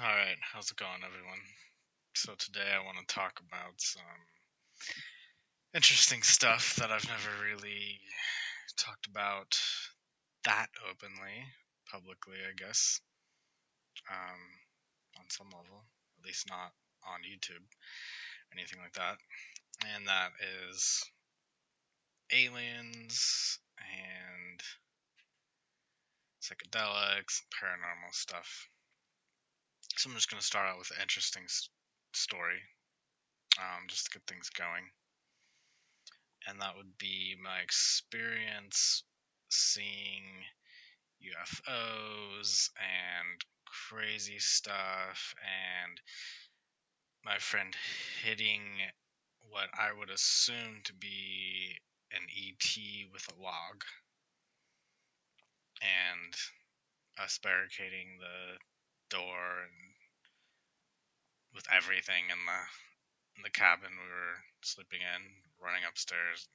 Alright, how's it going, everyone? So, today I want to talk about some interesting stuff that I've never really talked about that openly, publicly, I guess, um, on some level, at least not on YouTube, anything like that. And that is aliens and psychedelics, paranormal stuff. So, I'm just going to start out with an interesting story, just to get things going. And that would be my experience seeing UFOs and crazy stuff, and my friend hitting what I would assume to be an ET with a log, and us barricading the door and with everything in the cabin we were sleeping in, running upstairs,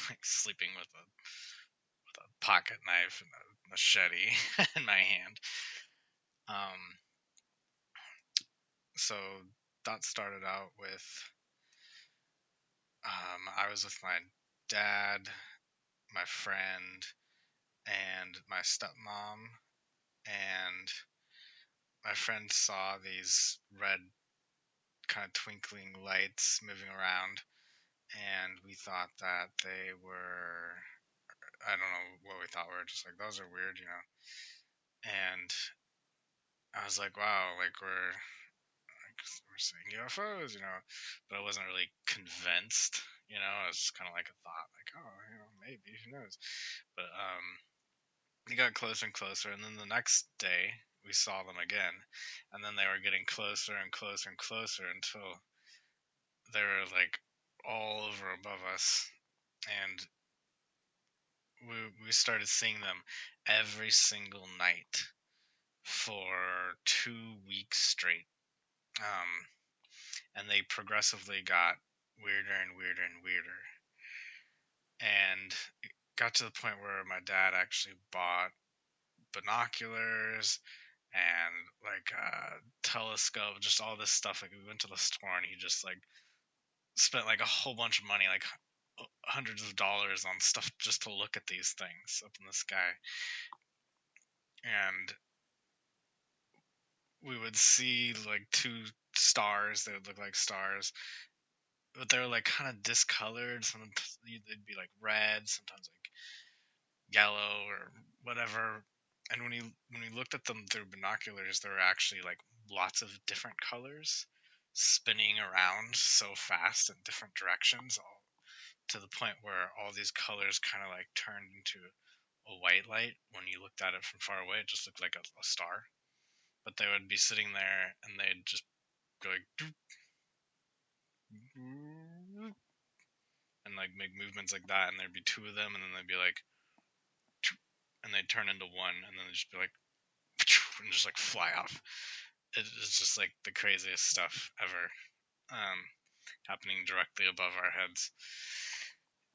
like sleeping with a pocket knife and a machete in my hand. Um, so that started out with I was with my dad, my friend, and my stepmom, and my friend saw these red kind of twinkling lights moving around, and we thought that they were, I don't know what we thought, we were just like, those are weird, and I was like, wow, like we're seeing UFOs, but I wasn't really convinced, it was just kind of like a thought, like, oh, maybe, who knows, but we got closer and closer, and then the next day we saw them again, and then they were getting closer and closer and closer until they were like all over above us, and we started seeing them every single night for 2 weeks straight. Um, and they progressively got weirder and weirder and weirder. And it got to the point where my dad actually bought binoculars and like a telescope, just all this stuff. Like we went to the store and he just like spent like a whole bunch of money, like hundreds of dollars on stuff just to look at these things up in the sky. And we would see like two stars that would look like stars, but they were like kind of discolored. Sometimes they'd be like red, sometimes like yellow or whatever. And when we looked at them through binoculars, there were actually like lots of different colors spinning around so fast in different directions, all to the point where all these colors kind of like turned into a white light. When you looked at it from far away, it just looked like a star. But they would be sitting there and they'd just go like doop, doop, and like make movements like that, and there'd be two of them, and then they'd be like, and they'd turn into one, and then they'd just be like, and just like fly off. It's just like the craziest stuff ever, happening directly above our heads.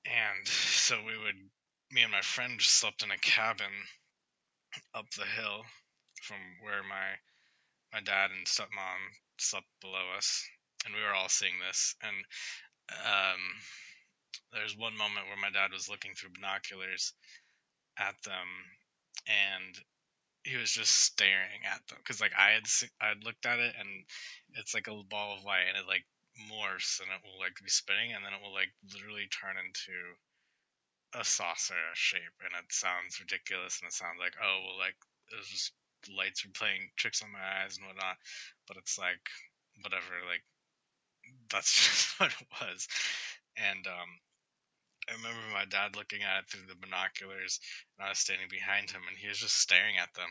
And so me and my friend just slept in a cabin up the hill from where my dad and stepmom slept below us, and we were all seeing this. And um, there's one moment where my dad was looking through binoculars at them, and he was just staring at them because like I had looked at it, and it's like a ball of light, and it like morphs, and it will like be spinning, and then it will like literally turn into a saucer shape, and it sounds ridiculous, and it sounds like, oh well, like it was just lights were playing tricks on my eyes and whatnot, but it's like whatever, like that's just what it was. And I remember my dad looking at it through the binoculars, and I was standing behind him, and he was just staring at them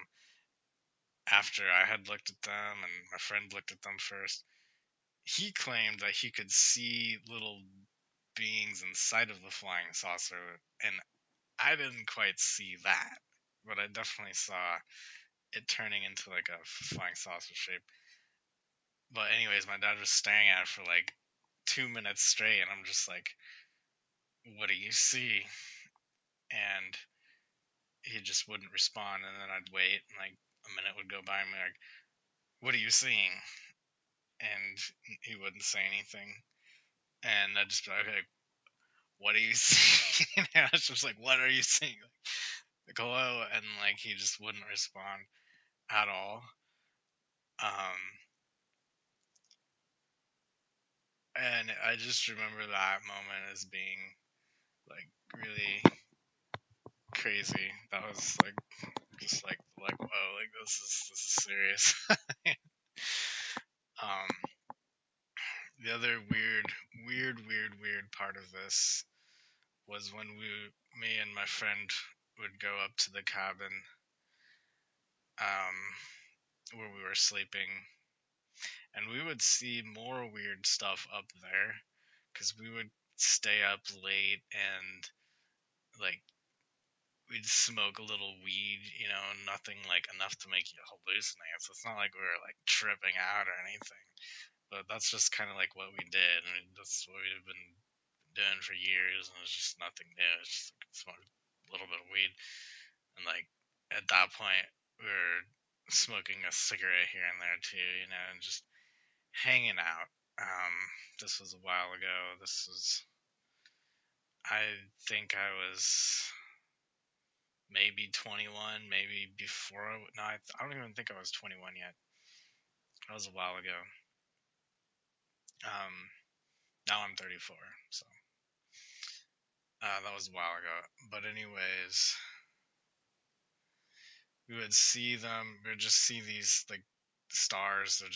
after I had looked at them and my friend looked at them first. He claimed that he could see little beings inside of the flying saucer, and I didn't quite see that, but I definitely saw it turning into like a flying saucer shape. But anyways, my dad was staring at it for like 2 minutes straight, and I'm just like, "What do you see?" And he just wouldn't respond, and then I'd wait, and like a minute would go by, and be like, what are you seeing? And he wouldn't say anything. And I'd just be like, okay, what are you seeing? And I was just like, what are you seeing? Like, hello? And like, he just wouldn't respond at all. And I just remember that moment as being like really crazy. That was like just like whoa, like this is serious. um, the other weird part of this was when me and my friend would go up to the cabin, um, where we were sleeping, and we would see more weird stuff up there, because we would stay up late and like we'd smoke a little weed, nothing like enough to make you hallucinate. So it's not like we were like tripping out or anything. But that's just kind of like what we did. I mean, that's what we've been doing for years, and it's just nothing new. It's just like smoke a little bit of weed, and like at that point we were smoking a cigarette here and there too, and just hanging out. This was a while ago. I think I was maybe 21, maybe before. No, I don't even think I was 21 yet. That was a while ago. Um, Now I'm 34, so that was a while ago. But anyways, we would see them. We would just see these like stars. Would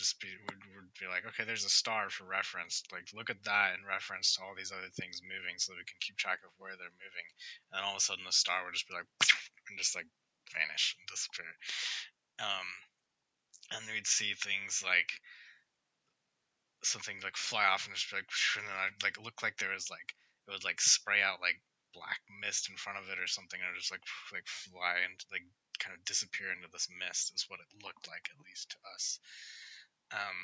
be like, okay, there's a star for reference. Like, look at that in reference to all these other things moving, so that we can keep track of where they're moving. And then all of a sudden, the star would just be like, and just like vanish and disappear. Um, and we'd see things like something like fly off and just be like, and then I'd like look like there was like it would like spray out like black mist in front of it or something, and it would just like fly and like kind of disappear into this mist is what it looked like, at least to us. Um,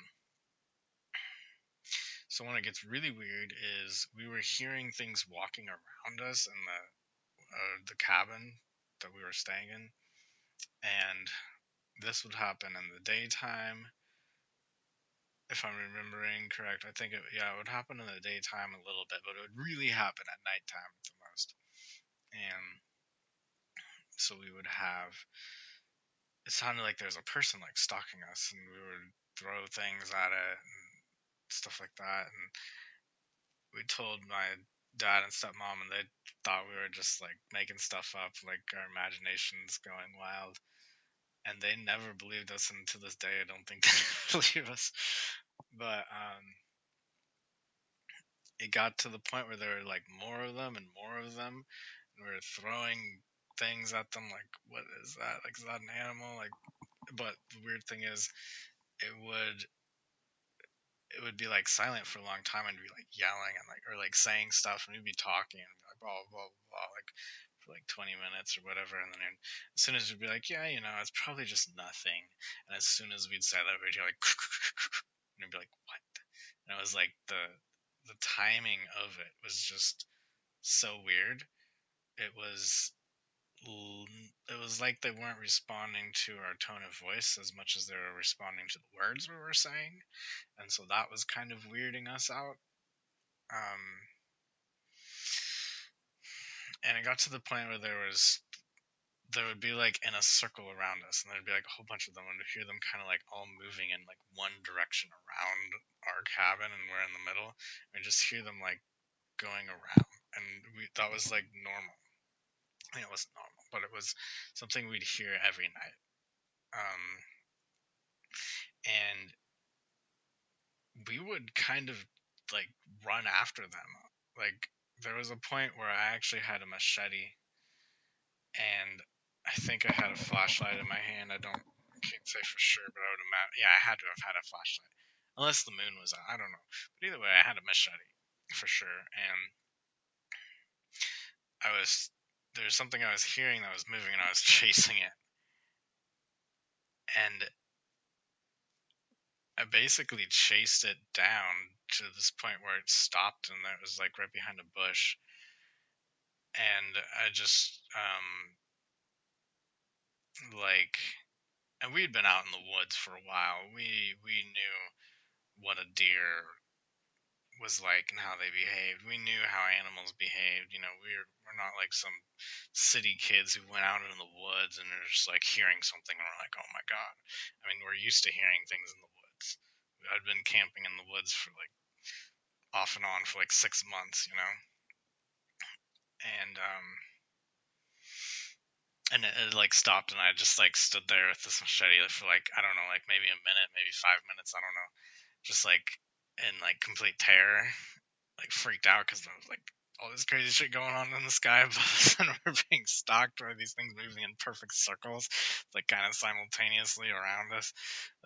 so when it gets really weird is we were hearing things walking around us in the cabin that we were staying in, and this would happen in the daytime. If I'm remembering correct, I think it would happen in the daytime a little bit, but it would really happen at nighttime the most. And so we would have, it sounded like there was a person like stalking us, and we would throw things at it and stuff like that. And we told my dad and stepmom, and they thought we were just like making stuff up, like our imaginations going wild. And they never believed us, and to this day, I don't think they believe us. But it got to the point where there were like more of them and more of them, and we were throwing things at them like, what is that? Like, is that an animal? Like, but the weird thing is, it would it would be like silent for a long time and be like yelling and like or like saying stuff, and we'd be talking and be like blah blah blah blah like for like 20 minutes or whatever, and then as soon as we'd be like, yeah, it's probably just nothing, and as soon as we'd say that, we'd hear like and we'd be like, what? And it was like the timing of it was just so weird. It was it was like they weren't responding to our tone of voice as much as they were responding to the words we were saying, and so that was kind of weirding us out. Um, and it got to the point where there would be like in a circle around us, and there'd be like a whole bunch of them, and we'd hear them kind of like all moving in like one direction around our cabin, and we're in the middle. And we just hear them like going around, and that was like normal. I mean, it wasn't normal, but it was something we'd hear every night. And we would kind of like run after them. Like, there was a point where I actually had a machete, and I think I had a flashlight in my hand. I can't say for sure, but I would imagine, yeah, I had to have had a flashlight, unless the moon was out. I don't know, but either way, I had a machete for sure, and there's something I was hearing that was moving, and I was chasing it, and I basically chased it down to this point where it stopped, and it was like right behind a bush, and I just like and we'd been out in the woods for a while. We knew what a deer was like and how they behaved. We knew how animals behaved. We're not like some city kids who went out into the woods and are just like hearing something and we're like, oh my god. I mean, we're used to hearing things in the woods. I'd been camping in the woods for like off and on for like 6 months. And it like stopped and I just like stood there with this machete for like, I don't know, like maybe a minute, maybe 5 minutes, I don't know, just like in like complete terror, like freaked out because there was like all this crazy shit going on in the sky. But all of a sudden we're being stalked by these things moving in perfect circles, like kind of simultaneously around us,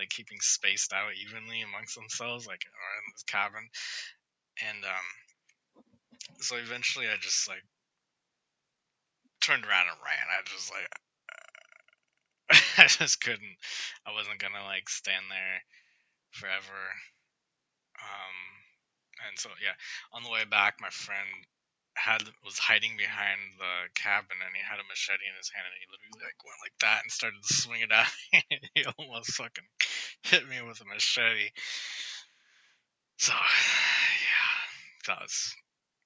like keeping spaced out evenly amongst themselves, like in this cabin. And so eventually I just like turned around and ran. I just like I just couldn't. I wasn't gonna like stand there forever. Um, and so yeah, on the way back, my friend was hiding behind the cabin, and he had a machete in his hand, and he literally like went like that and started to swing it at me. He almost fucking hit me with a machete. So yeah, that was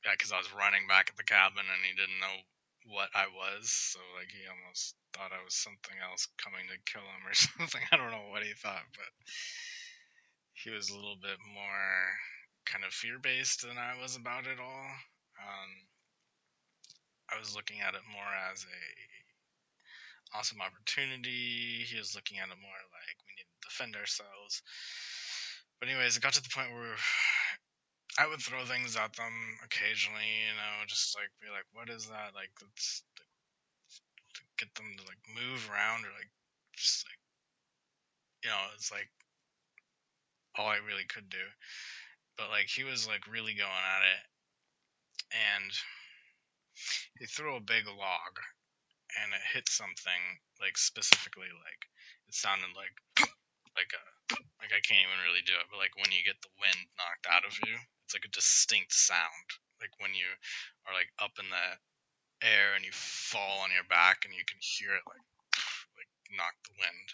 because I was running back at the cabin, and he didn't know what I was, so like he almost thought I was something else coming to kill him or something. I don't know what he thought, but he was a little bit more kind of fear based than I was about it all. I was looking at it more as a awesome opportunity. He was looking at it more like we need to defend ourselves. But anyways, it got to the point where I would throw things at them occasionally, just like be like, "What is that?" Like, let's to get them to like move around or like just like it's like all I really could do. But like he was like really going at it, and he threw a big log, and it hit something like specifically, like it sounded like a like I can't even really do it, but like when you get the wind knocked out of you, it's like a distinct sound, like when you are like up in the air and you fall on your back and you can hear it like knock the wind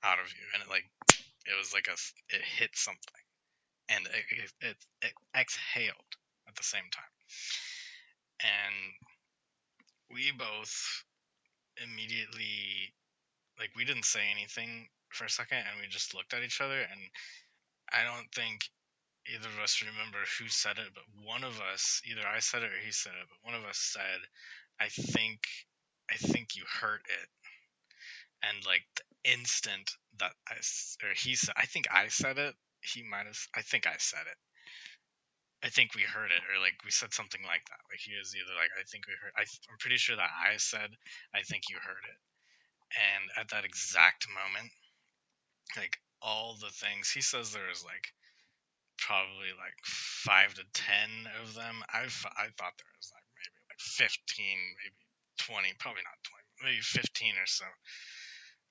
out of you, and it was like it hit something and it exhaled at the same time, and we both immediately, like, we didn't say anything for a second and we just looked at each other, and I don't think either of us remember who said it, but one of us, either I said it or he said it, but one of us said, I think you hurt it. And like the instant that or he said, I think I said it, he might have, I think I said it. I think we heard it, or like we said something like that. Like he was either like, I think we heard, I'm pretty sure that I said, I think you heard it. And at that exact moment, like all the things, he says there was like probably like 5 to 10 of them. I thought there was like maybe like 15, maybe 20, probably not 20, maybe 15 or so.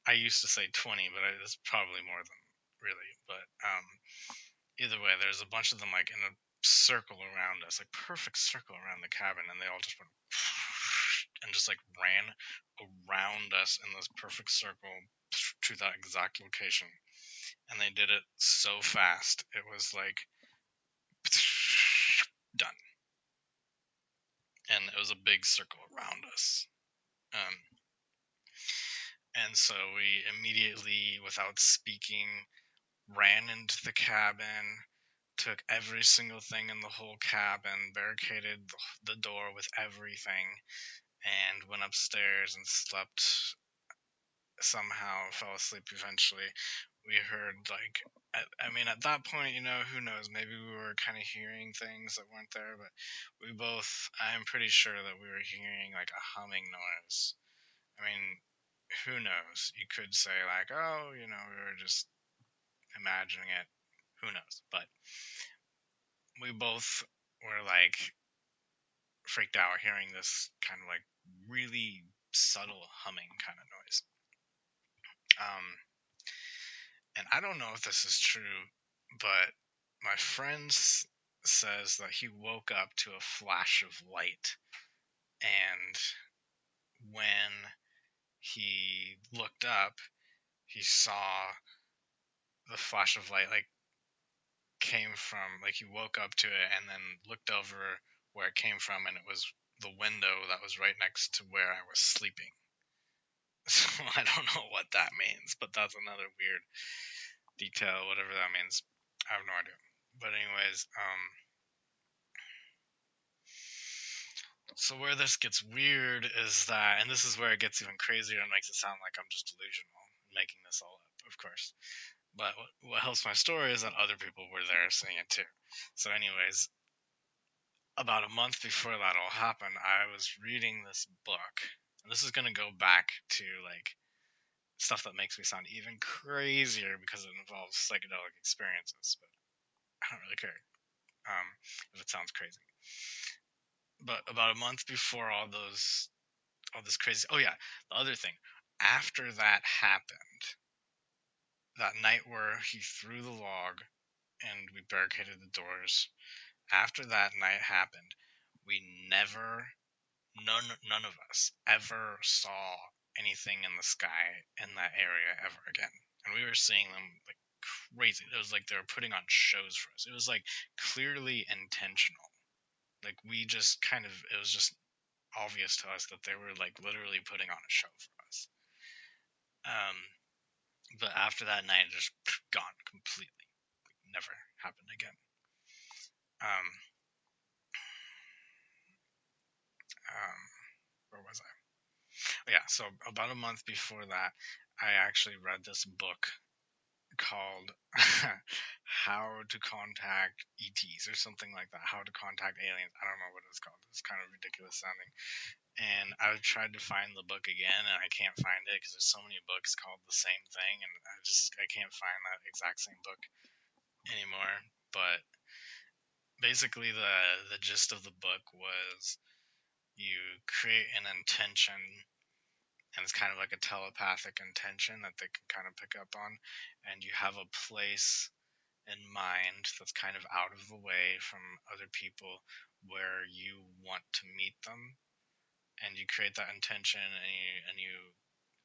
I used to say 20, but it's probably more than really. But either way, there's a bunch of them like in a circle around us, like perfect circle around the cabin, and they all just went and just like ran around us in this perfect circle to that exact location. And they did it so fast, it was like done. And it was a big circle around us. Um, and so we immediately, without speaking, ran into the cabin, took every single thing in the whole cabin, barricaded the door with everything, and went upstairs and slept. Somehow fell asleep eventually. We heard like, I mean, at that point, who knows, maybe we were kind of hearing things that weren't there, but I'm pretty sure that we were hearing like a humming noise. I mean, who knows? You could say like, oh, we were just imagining it. Who knows? But we both were like freaked out hearing this kind of like really subtle humming kind of noise. And I don't know if this is true, but my friend says that he woke up to a flash of light, and when he looked up, he saw the flash of light like came from, like he woke up to it and then looked over where it came from, and it was the window that was right next to where I was sleeping. So I don't know what that means, but that's another weird detail, whatever that means. I have no idea. But anyways, so where this gets weird is that, and this is where it gets even crazier and makes it sound like I'm just delusional, making this all up, of course. But what helps my story is that other people were there seeing it too. So anyways, about a month before that all happened, I was reading this book. And this is going to go back to like stuff that makes me sound even crazier because it involves psychedelic experiences. But I don't really care if it sounds crazy. But about a month before all this crazy. Oh yeah, the other thing. After that happened, that night where he threw the log and we barricaded the doors. After that night happened, we never, none of us ever saw anything in the sky in that area ever again. And we were seeing them like crazy. It was like they were putting on shows for us. It was like clearly intentional. Like we just kind of, it was just obvious to us that they were like literally putting on a show for us. But after that night, it just gone completely. Never happened again. Um, where was I? Yeah, so about a month before that, I actually read this book called How to Contact ETs or something like that. How to Contact Aliens. I don't know what it's called. It's kind of ridiculous sounding. And I've tried to find the book again, and I can't find it because there's so many books called the same thing, and I can't find that exact same book anymore. But basically, the gist of the book was you create an intention, and it's kind of like a telepathic intention that they can kind of pick up on, and you have a place in mind that's kind of out of the way from other people where you want to meet them, and you create that intention, and you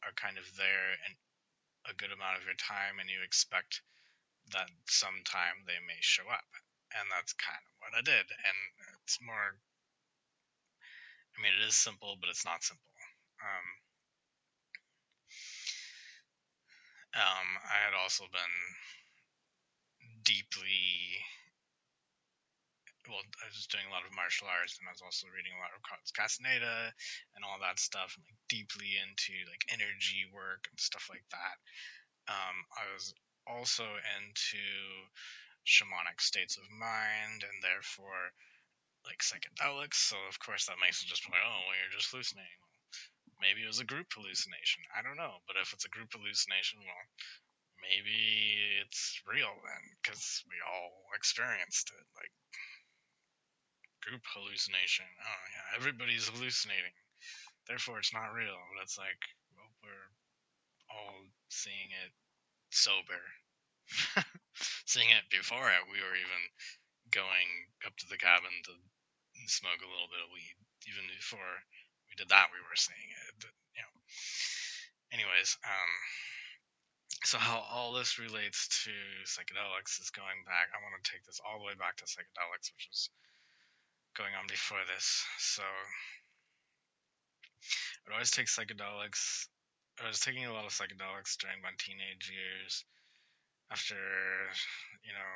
are kind of there and a good amount of your time, and you expect that sometime they may show up. And that's kind of what I did. And it's more, I mean, it is simple, but it's not simple. I had also been deeply, well, I was doing a lot of martial arts, and I was also reading a lot of Carlos Castaneda and all that stuff, and like deeply into like energy work and stuff like that. I was also into shamanic states of mind, and therefore like psychedelics. So of course that makes it just like, oh, well, you're just hallucinating. Well, maybe it was a group hallucination. I don't know. But if it's a group hallucination, well, maybe it's real then, because we all experienced it. Like group hallucination. Oh yeah, everybody's hallucinating. Therefore, it's not real. But it's like, well, we're all seeing it sober. Seeing it before it, we were even going up to the cabin to smoke a little bit of weed. Even before we did that, we were seeing it. But, you know. Anyways, so how all this relates to psychedelics is going back. I want to take this all the way back to psychedelics, which was going on before this. So I'd always take psychedelics. I was taking a lot of psychedelics during my teenage years after, you know,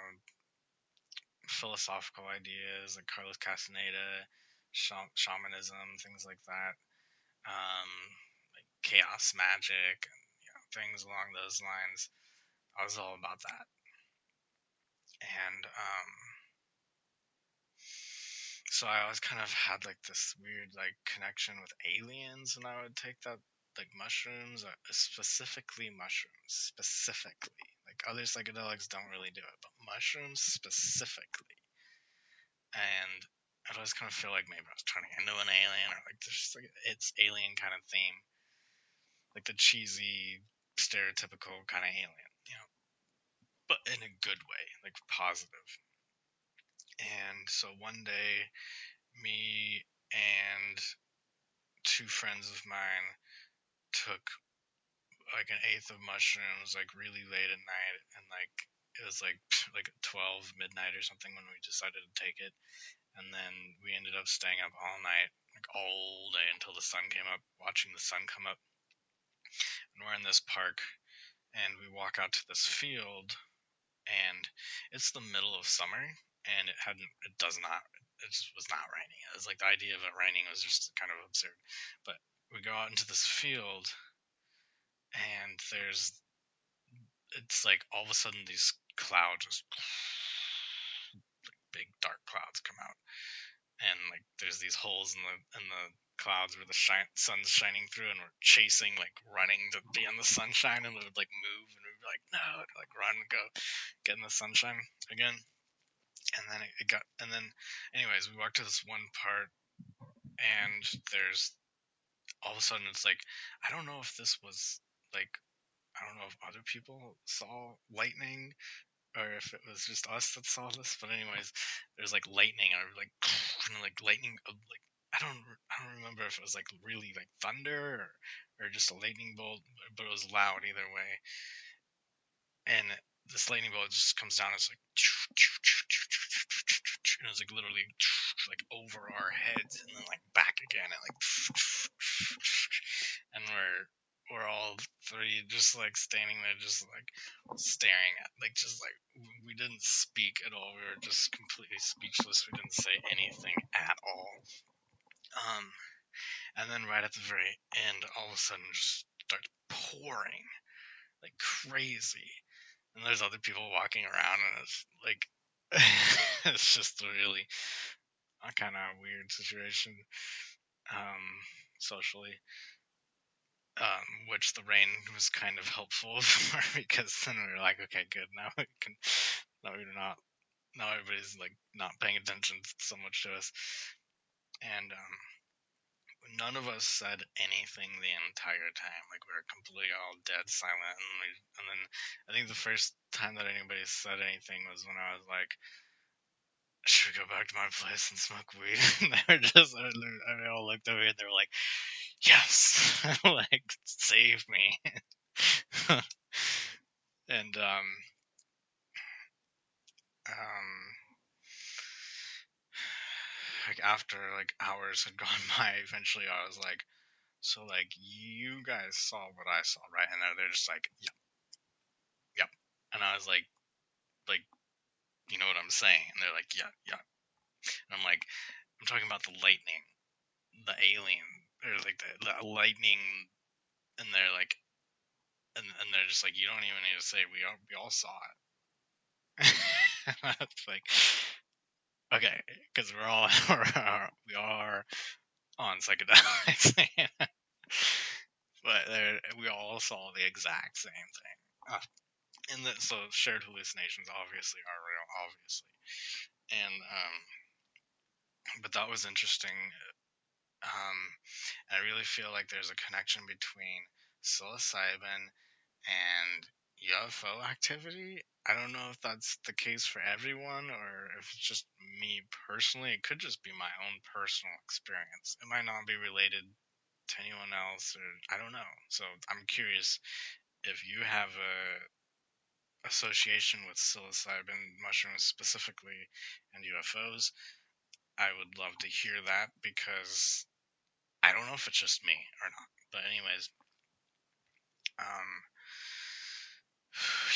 philosophical ideas like Carlos Castaneda, shamanism, things like that, like chaos magic, and things along those lines. I was all about that. And so I always kind of had like this weird like connection with aliens, and I would take that like mushrooms, specifically mushrooms, specifically. Like other psychedelics don't really do it, but mushrooms specifically. And I'd always kind of feel like maybe I was turning into an alien, or like there's just like it's alien kind of theme, like the cheesy, stereotypical kind of alien, but in a good way, like positive. And so one day, me and two friends of mine took like an eighth of mushrooms, like really late at night, and like it was like 12 midnight or something when we decided to take it, and then we ended up staying up all night, like all day until the sun came up, watching the sun come up, and we're in this park, and we walk out to this field, and it's the middle of summer, and it just was not raining. It was like the idea of it raining was just kind of absurd, but we go out into this field, and it's like all of a sudden these clouds, just big dark clouds come out, and like there's these holes in the clouds where the sun's shining through, and we're chasing, like running to be in the sunshine, and we would like move, and we'd be like no, like run and go get in the sunshine again. And then anyways, we walked to this one part, and there's all of a sudden it's like, I don't know if this was like, I don't know if other people saw lightning or if it was just us that saw this, but anyways, there's like lightning, and like and like lightning, like I don't remember if it was like really like thunder or just a lightning bolt, but it was loud either way. And this lightning bolt just comes down. It's like, and it's like literally like over our heads and then like back again, and like, and we're all three just like standing there, just like staring at, like, just like we didn't speak at all. We were just completely speechless. We didn't say anything at all. And then right at the very end, all of a sudden, just starts pouring like crazy. And there's other people walking around, and it's like it's just a really kind of weird situation, socially, which the rain was kind of helpful for, because then we were like, okay, good, now we're not, now everybody's like not paying attention so much to us. And none of us said anything the entire time. Like, we were completely all dead silent. And then I think the first time that anybody said anything was when I was like, should we go back to my place and smoke weed? And they all looked over and they were like, yes, like, save me. And like after like hours had gone by, eventually I was like, so like you guys saw what I saw, right? And they're just like, yep, yep. And I was like, you know what I'm saying? And they're like, yeah, yeah. And I'm like, I'm talking about the lightning, the alien, or like the lightning. And they're like, and they're just like, you don't even need to say we all saw it. It's like, okay, because we are on psychedelics, but we all saw the exact same thing. And so shared hallucinations obviously are real, obviously. And but that was interesting. I really feel like there's a connection between psilocybin and UFO activity. I don't know if that's the case for everyone or if it's just me personally. It could just be my own personal experience. It might not be related to anyone else, or I don't know. So I'm curious if you have a association with psilocybin mushrooms specifically and UFOs. I would love to hear that, because I don't know if it's just me or not. But anyways,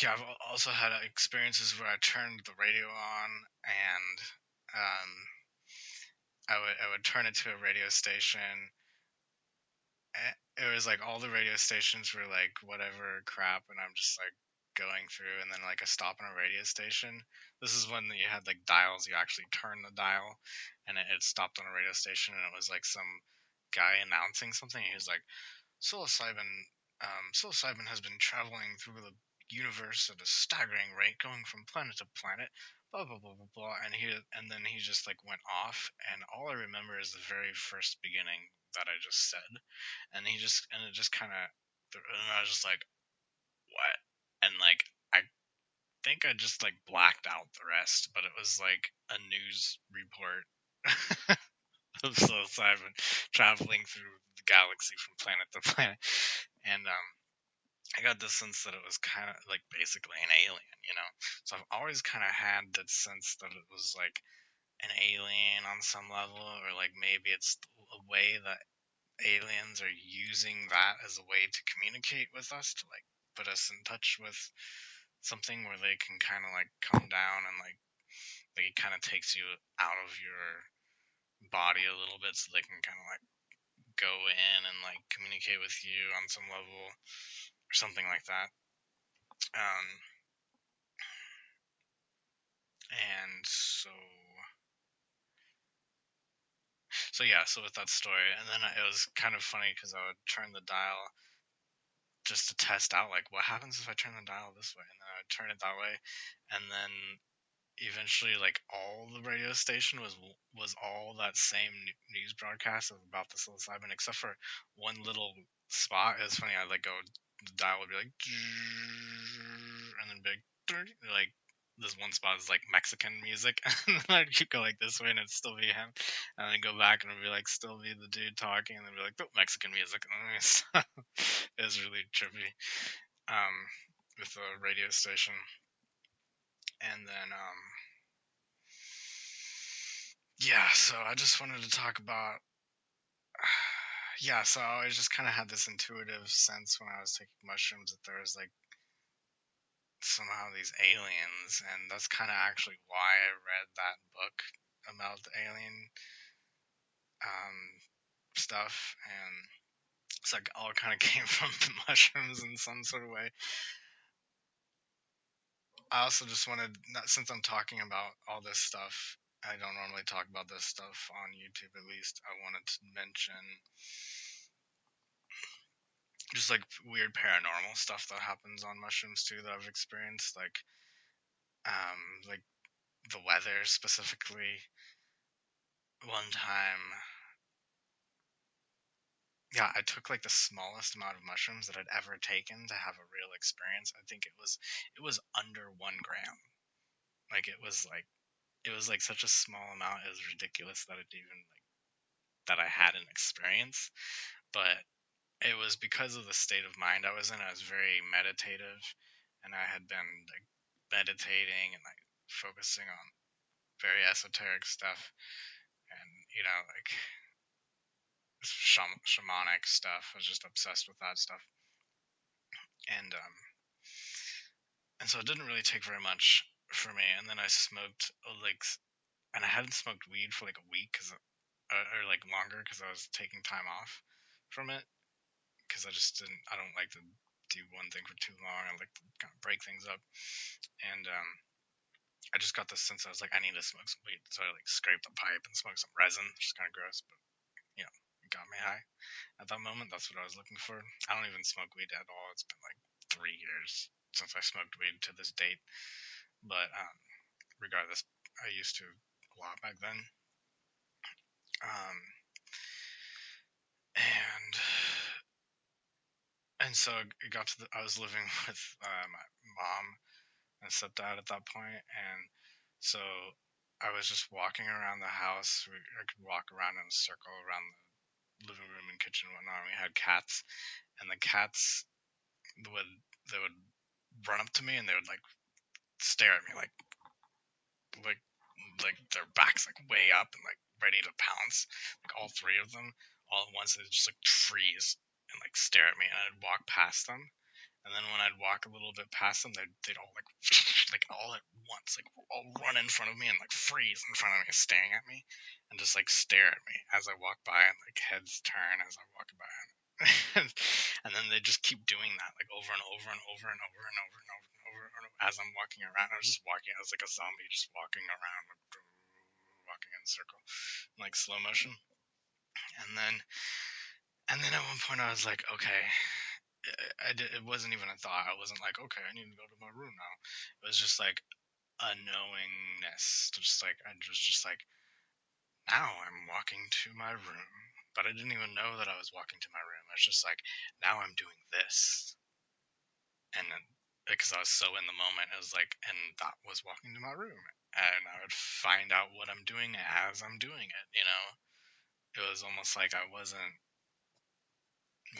yeah, I've also had experiences where I turned the radio on, and I would turn it to a radio station. It was like all the radio stations were like whatever crap, and I'm just like going through, and then like a stop on a radio station. This is when you had like dials. You actually turn the dial, and it stopped on a radio station, and it was like some guy announcing something. He was like, psilocybin has been traveling through the universe at a staggering rate, going from planet to planet, blah blah blah blah blah. And then he just like went off, and all I remember is the very first beginning that I just said, and it just kind of, and I was just like, what? And like I think I just like blacked out the rest, but it was like a news report of psilocybin traveling through the galaxy from planet to planet. And I got the sense that it was kind of like basically an alien, you know. So I've always kind of had that sense that it was like an alien on some level, or like maybe it's a way that aliens are using that as a way to communicate with us, to like put us in touch with something where they can kind of like come down and like it kind of takes you out of your body a little bit, so they can kind of like go in and like communicate with you on some level or something like that. Um, and so yeah, so with that story, and then it was kind of funny because I would turn the dial just to test out like what happens if I turn the dial this way, and then I would turn it that way, and then eventually like all the radio station was all that same news broadcast of about the psilocybin, except for one little spot. It was funny. I like go, the dial would be like, and then big like this one spot is like Mexican music, and then I'd keep go like this way, and it'd still be him, and then go back and it'd be like still be the dude talking, and then be like, oh, Mexican music. It was really trippy, um, with the radio station, and then yeah, so I just wanted to talk about. Yeah, so I always just kind of had this intuitive sense when I was taking mushrooms that there was like somehow these aliens, and that's kind of actually why I read that book about the alien um, stuff, and it's like all kind of came from the mushrooms in some sort of way. I also just wanted, since I'm talking about all this stuff, I don't normally talk about this stuff on YouTube, at least. I wanted to mention just like weird paranormal stuff that happens on mushrooms too that I've experienced, like the weather specifically. One time, yeah, I took like the smallest amount of mushrooms that I'd ever taken to have a real experience. I think it was under 1 gram. Like it was like such a small amount. It was ridiculous that it even like that I had an experience, but it was because of the state of mind I was in. I was very meditative, and I had been like meditating and like focusing on very esoteric stuff, and like shamanic stuff. I was just obsessed with that stuff, and so it didn't really take very much for me. And then I smoked and I hadn't smoked weed for like a week, or like longer, because I was taking time off from it, because I don't like to do one thing for too long. I like to kind of break things up, and I just got this sense I was like, I need to smoke some weed, so I like scraped a pipe and smoked some resin, which is kind of gross, but it got me high at that moment. That's what I was looking for. I don't even smoke weed at all. It's been like 3 years since I smoked weed to this date, but regardless, I used to a lot back then. Um, and so it got to I was living with my mom and stepdad at that point, and so I was just walking around the house. I could walk around in a circle around the living room and kitchen and whatnot. We had cats, and the cats would run up to me, and they would like stare at me like like their backs like way up and like ready to pounce, like all three of them all at once. They'd just like freeze and like stare at me, and I'd walk past them, and then when I'd walk a little bit past them, they'd all like like all at once like all run in front of me and like freeze in front of me, staring at me, and just like stare at me as I walk by, and like heads turn as I walk by. And then they just keep doing that like over and over and over and over and over and over and over, and over as I'm walking around. I was just walking. I was like a zombie, just walking around, like, walking in a circle, in, like slow motion. And then at one point I was like, okay, it wasn't even a thought. I wasn't like, okay, I need to go to my room now. It was just like a knowingness, just like I was just like, now I'm walking to my room. But I didn't even know that I was walking to my room. I was just like, now I'm doing this. And then, because I was so in the moment, it was like, and that was walking to my room. And I would find out what I'm doing as I'm doing it. It was almost like I wasn't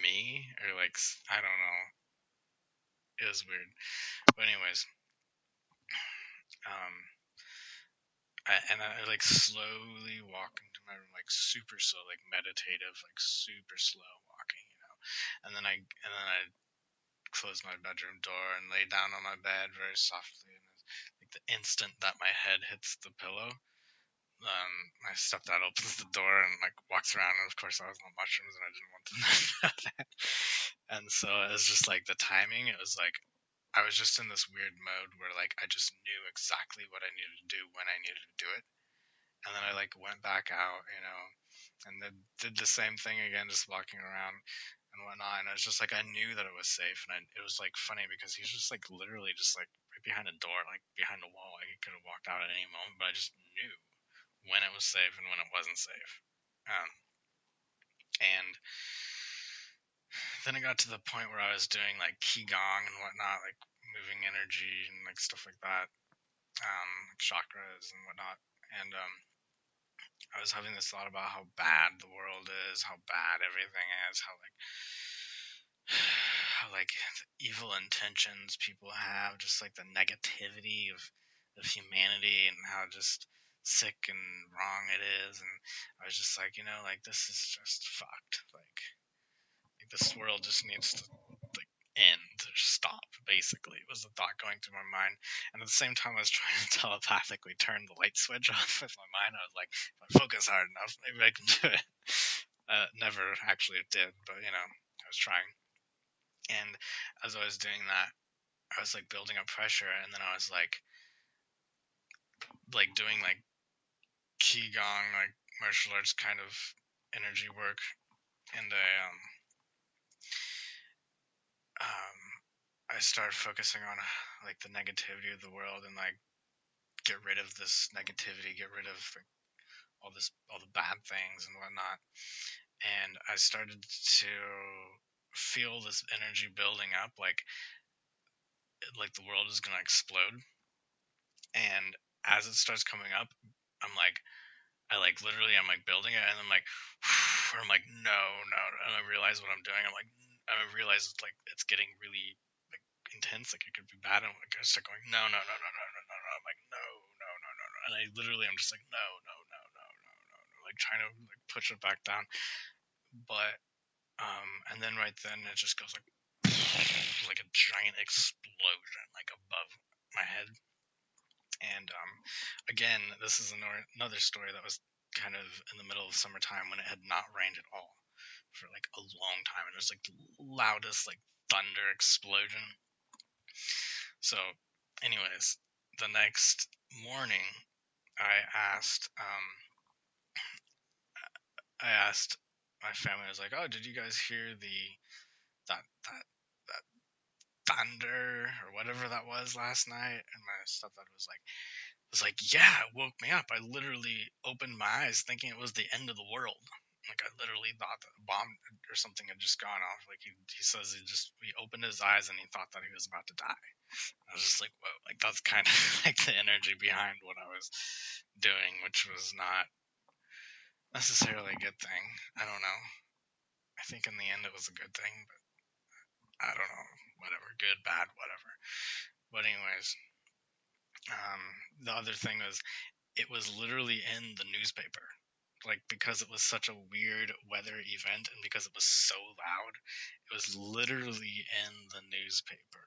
me, or like, I don't know. It was weird. But anyways, um, I like slowly walk into my room, like super slow, like meditative, like super slow walking, and then I close my bedroom door and lay down on my bed very softly, and like the instant that my head hits the pillow, my stepdad opens the door and like walks around, and of course I was on mushrooms and I didn't want to know that, and so it was just like the timing. It was like I was just in this weird mode where like I just knew exactly what I needed to do when I needed to do it. And then I like went back out, and then did the same thing again, just walking around and whatnot. And it was just like I knew that it was safe, and it was like funny because he's just like literally just like right behind a door, like behind a wall. Like he could have walked out at any moment, but I just knew when it was safe and when it wasn't safe. Um, and then it got to the point where I was doing like qigong and whatnot, like moving energy and like stuff like that, like chakras and whatnot. And I was having this thought about how bad the world is, how bad everything is, how like the evil intentions people have, just like the negativity of humanity, and how just sick and wrong it is. And I was just like, like this is just fucked. Like this world just needs to like end or stop. Basically, was the thought going through my mind, and at the same time, I was trying to telepathically turn the light switch off with my mind. I was like, if I focus hard enough, maybe I can do it. Never actually did, but I was trying. And as I was doing that, I was like building up pressure, and then I was like doing like qigong, like martial arts kind of energy work, and I started focusing on like the negativity of the world, and like get rid of this negativity, get rid of like, all the bad things and whatnot. And I started to feel this energy building up, like the world is gonna explode. And as it starts coming up, I'm like, I'm like building it, and I'm like, I'm like, no, no, and I realize what I'm doing. I realize it's like it's getting really like intense, like it could be bad, and like I start going, no, no, no, no, no, no, no, no. I'm like, no, no, no, no, no, and I'm just like, no, no, no, no, no, no, no, like trying to like push it back down, but and then right then it just goes like a giant explosion like above my head. And again, this is another story that was kind of in the middle of summertime when it had not rained at all for like a long time, and it was like the loudest like thunder explosion. So, anyways, the next morning, I asked, um, I asked my family. I was like, "Oh, did you guys hear that that thunder or whatever that was last night?" And my stepdad was like, yeah, it woke me up. I literally opened my eyes thinking it was the end of the world. Like I literally thought that a bomb or something had just gone off. Like he says he opened his eyes and he thought that he was about to die. I was just like, whoa, like that's kind of like the energy behind what I was doing, which was not necessarily a good thing. I don't know. I think in the end it was a good thing, but I don't know. Whatever, good, bad, whatever. But anyways, the other thing was it was literally in the newspaper. Like because it was such a weird weather event and because it was so loud, it was literally in the newspaper.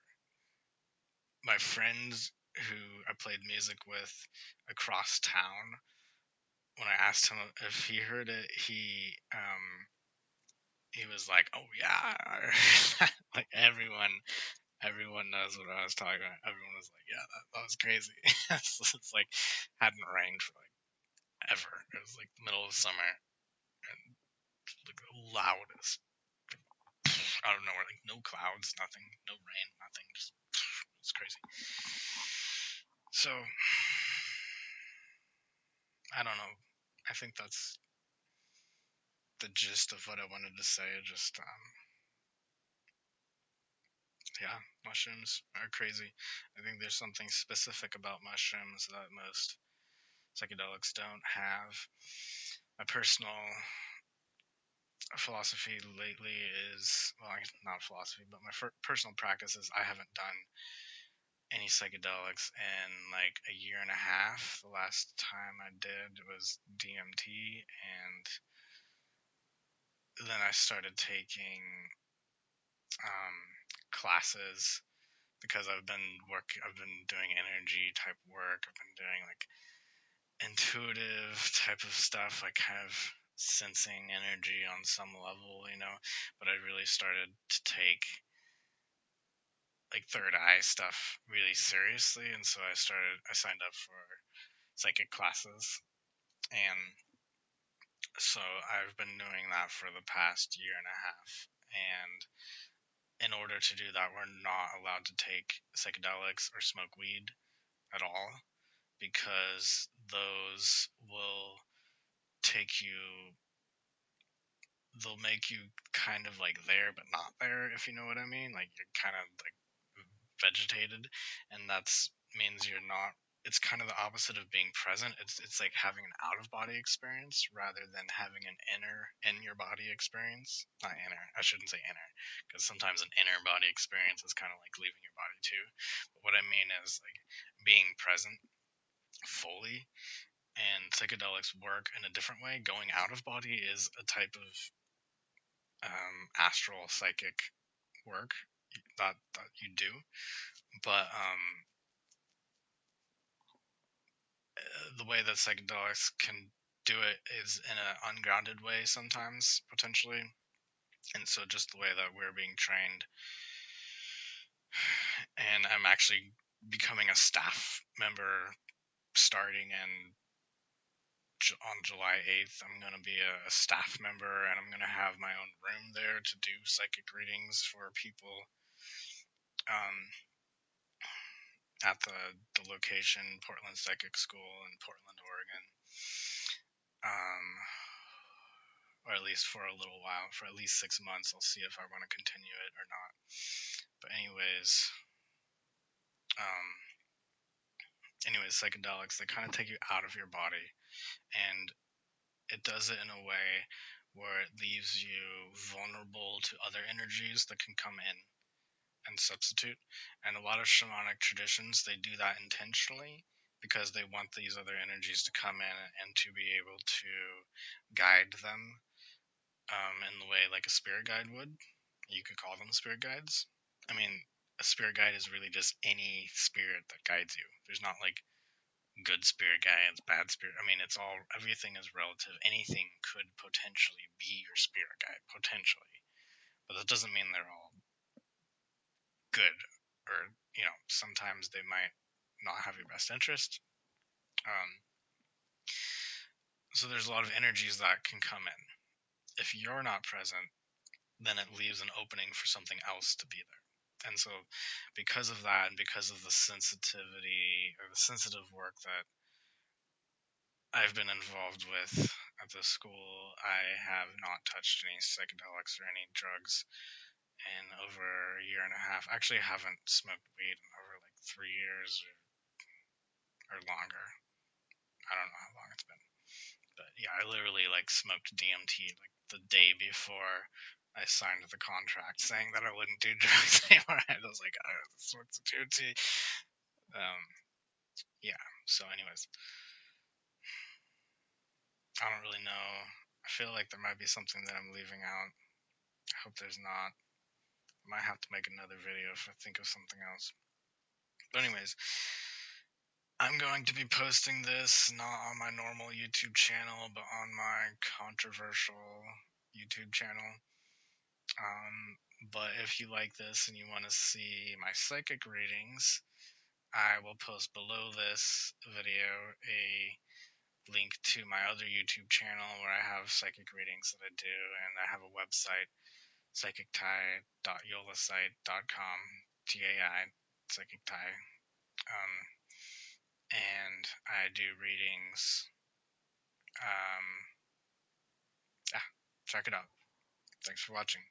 My friends who I played music with across town, when I asked him if he heard it, he was like, "Oh yeah," like everyone knows what I was talking about. Everyone was like, "Yeah, that was crazy." It's like hadn't rained for like ever. It was like the middle of summer and like the loudest. I don't know where, like no clouds, nothing, no rain, nothing. Just it's crazy. So I don't know. I think that's the gist of what I wanted to say. Just yeah, mushrooms are crazy. I think there's something specific about mushrooms that most psychedelics don't have. My personal philosophy lately is, well, not philosophy, but my personal practice is I haven't done any psychedelics in like a year and a half. The last time I did was DMT, and then I started taking classes because I've been doing energy type work. I've been doing like intuitive type of stuff, like kind of sensing energy on some level, but I really started to take like third eye stuff really seriously, and so I signed up for psychic classes, and so I've been doing that for the past year and a half. And in order to do that, we're not allowed to take psychedelics or smoke weed at all, because those will take you they'll make you kind of like there but not there, if you know what I mean. Like you're kind of like vegetated, and that's means you're not. It's kind of the opposite of being present. It's like having an out of body experience rather than having an in your body experience. Not inner. I shouldn't say inner, because sometimes an inner body experience is kind of like leaving your body too. But what I mean is like being present fully. And psychedelics work in a different way. Going out of body is a type of astral psychic work that you do, but the way that psychedelics can do it is in an ungrounded way sometimes, potentially. And so just the way that we're being trained, and I'm actually becoming a staff member starting on July 8th. I'm going to be a staff member, and I'm going to have my own room there to do psychic readings for people at the location, Portland Psychic School in Portland, Oregon. Or at least for a little while, for at least 6 months. I'll see if I want to continue it or not. But anyways, psychedelics, they kind of take you out of your body, and it does it in a way where it leaves you vulnerable to other energies that can come in and substitute. And a lot of shamanic traditions, they do that intentionally because they want these other energies to come in and to be able to guide them in the way like a spirit guide would. You could call them spirit guides. I mean, a spirit guide is really just any spirit that guides you. There's not like good spirit guides, bad spirit. I mean, everything is relative. Anything could potentially be your spirit guide, potentially. But that doesn't mean they're all good, or, sometimes they might not have your best interest. So there's a lot of energies that can come in. If you're not present, then it leaves an opening for something else to be there. And so because of that, and because of the sensitivity or the sensitive work that I've been involved with at the school, I have not touched any psychedelics or any drugs in over a year and a half. Actually, I haven't smoked weed in over like 3 years or longer. I don't know how long it's been. But yeah, I literally like smoked DMT like the day before I signed the contract saying that I wouldn't do drugs anymore. I was like, I smoked some DMT. Yeah. So, anyways, I don't really know. I feel like there might be something that I'm leaving out. I hope there's not. I might have to make another video if I think of something else. But anyways, I'm going to be posting this not on my normal YouTube channel, but on my controversial YouTube channel. But if you like this and you want to see my psychic readings, I will post below this video a link to my other YouTube channel where I have psychic readings that I do, and I have a website, psychictai.yolasite.com, TAI, psychic tai. And I do readings. Yeah, check it out. Thanks for watching.